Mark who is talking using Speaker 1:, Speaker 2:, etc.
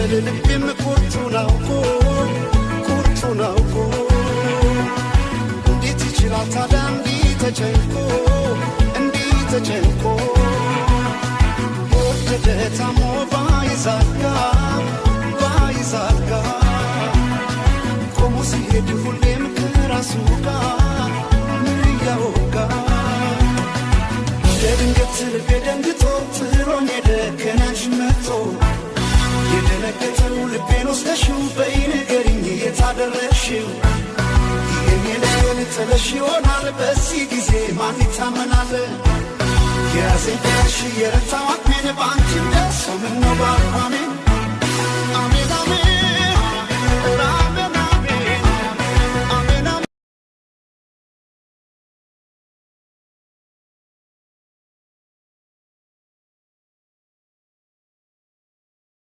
Speaker 1: ልቤም ቁርጡን አውቆ እንዴት ይችላል ታዲያ እንዲህ ተጨንቆ ወደደ ታሞ ባይዛጋ ቆሞ ሲሄድ ሁሌም ከራሱ ጋር ምን እያወጋ ለድንገት ልቤ ደንግጦ ጥሎኝ ሄደ ከናንሽ መጥቶ የደነገጠው ልቤን ወስደሽው በይ ንገሪኝ የታደረግሽው ይሄን የለየን ጥለሽ ይሆናል በዚህ ጊዜ ማን ይታመናል የያዘኝ ፍቅርሽ የረታው አቅሜን በአንቺ ደርሶ ምነው ባልኳሜን አሜን አሜን